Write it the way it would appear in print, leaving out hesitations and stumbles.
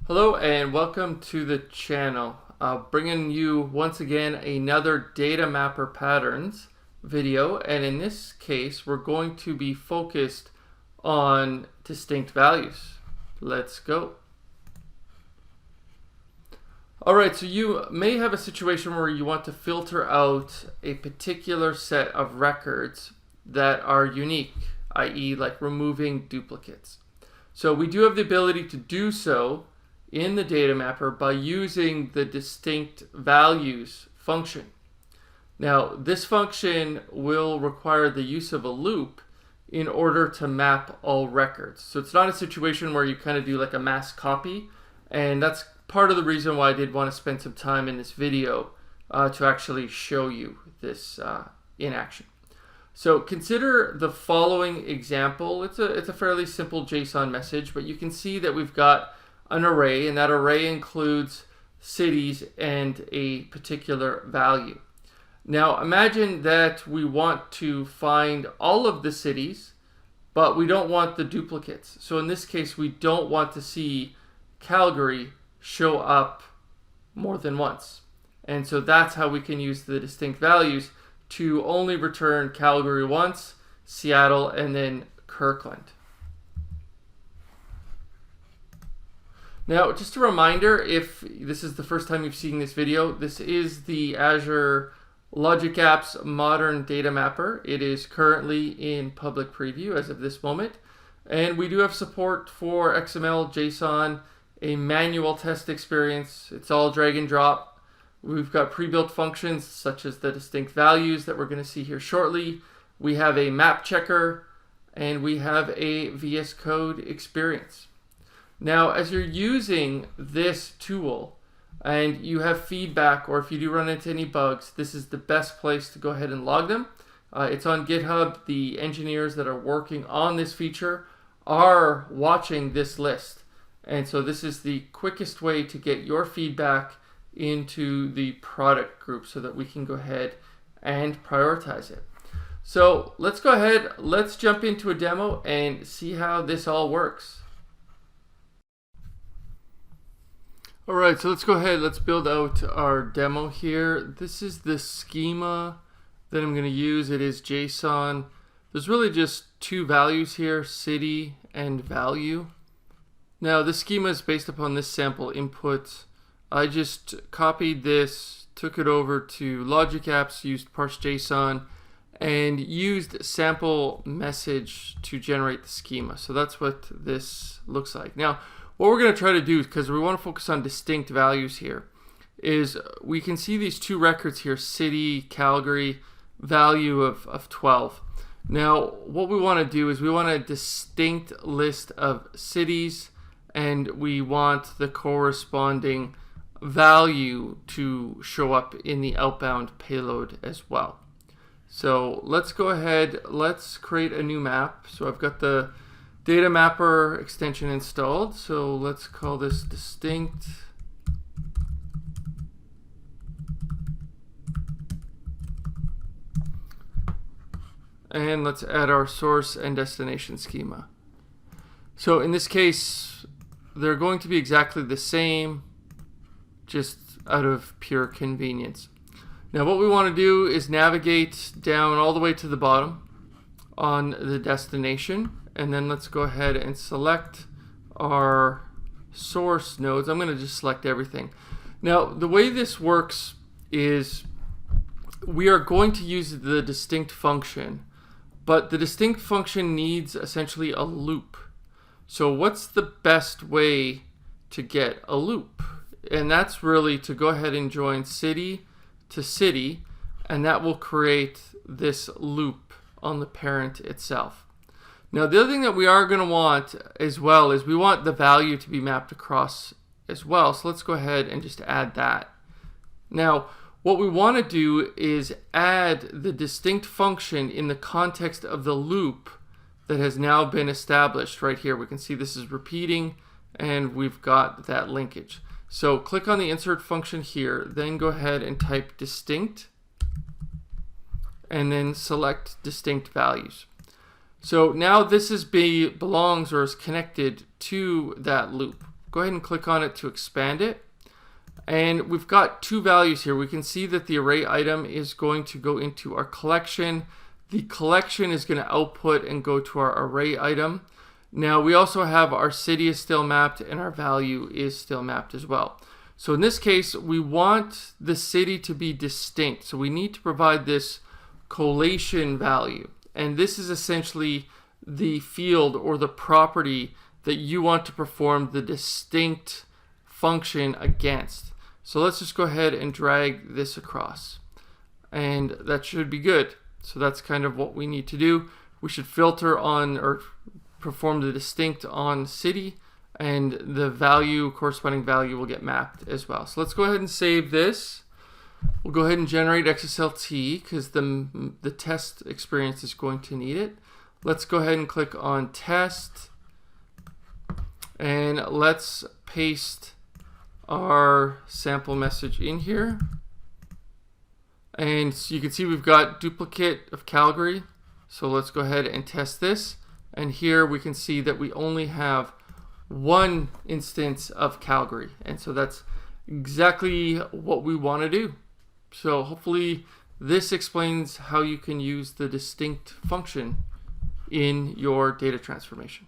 Hello and welcome to the channel. Bringing you once again another data mapper patterns video, and in this case we're going to be focused on distinct values. Let's go. Alright, so you may have a situation where you want to filter out a particular set of records that are unique, i.e. like removing duplicates. So we do have the ability to do so in the data mapper by using the distinct values function. Now this function will require the use of a loop in order to map all records. So it's not a situation where you kind of do like a mass copy, and that's part of the reason why I did want to spend some time in this video to actually show you this in action. So consider the following example. It's a fairly simple JSON message, but you can see that we've got an array, and that array includes cities and a particular value. Now imagine that we want to find all of the cities, but we don't want the duplicates. So in this case, we don't want to see Calgary show up more than once. And so that's how we can use the distinct values to only return Calgary once, Seattle, and then Kirkland. Now, just a reminder, if this is the first time you've seen this video, this is the Azure Logic Apps Modern Data Mapper. It is currently in public preview as of this moment. And we do have support for XML, JSON, a manual test experience. It's all drag and drop. We've got pre-built functions such as the distinct values that we're going to see here shortly. We have a map checker, and we have a VS Code experience. Now, as you're using this tool and you have feedback, or if you do run into any bugs, this is the best place to go ahead and log them. It's on GitHub. The engineers that are working on this feature are watching this list. And so this is the quickest way to get your feedback into the product group so that we can go ahead and prioritize it. So let's go ahead, let's jump into a demo and see how this all works. Alright, so let's go ahead, let's build out our demo here. This is the schema that I'm going to use. It is JSON. There's really just two values here, city and value. Now this schema is based upon this sample input. I just copied this, took it over to Logic Apps, used parse.json, and used sample message to generate the schema. So that's what this looks like. Now, what we're going to try to do, because we want to focus on distinct values here, is we can see these two records here, city, Calgary, value of 12. Now, what we want to do is we want a distinct list of cities, and we want the corresponding value to show up in the outbound payload as well. So let's go ahead, let's create a new map. So I've got the data mapper extension installed, so let's call this distinct. And let's add our source and destination schema. So in this case, they're going to be exactly the same, just out of pure convenience. Now what we want to do is navigate down all the way to the bottom on the destination, and then let's go ahead and select our source nodes. I'm going to just select everything. Now the way this works is we are going to use the distinct function, but the distinct function needs essentially a loop. So what's the best way to get a loop? And that's really to go ahead and join city to city, and that will create this loop on the parent itself. Now the other thing that we are going to want as well is we want the value to be mapped across as well. So let's go ahead and just add that. Now what we want to do is add the distinct function in the context of the loop that has now been established right here. We can see this is repeating, and we've got that linkage. So click on the insert function here, then go ahead and type distinct, and then select distinct values. So now this belongs or is connected to that loop. Go ahead and click on it to expand it. And we've got two values here. We can see that the array item is going to go into our collection. The collection is going to output and go to our array item. Now we also have our city is still mapped and our value is still mapped as well. So in this case, we want the city to be distinct. So we need to provide this collation value. And this is essentially the field or the property that you want to perform the distinct function against. So let's just go ahead and drag this across. And that should be good. So that's kind of what we need to do. We should filter on or perform the distinct on city, and the value, corresponding value, will get mapped as well. So let's go ahead and save this. We'll go ahead and generate XSLT because the test experience is going to need it. Let's go ahead and click on test, and let's paste our sample message in here. And so you can see we've got duplicate of Calgary. So let's go ahead and test this. And here we can see that we only have one instance of Calgary. And so that's exactly what we want to do. So hopefully this explains how you can use the distinct function in your data transformation.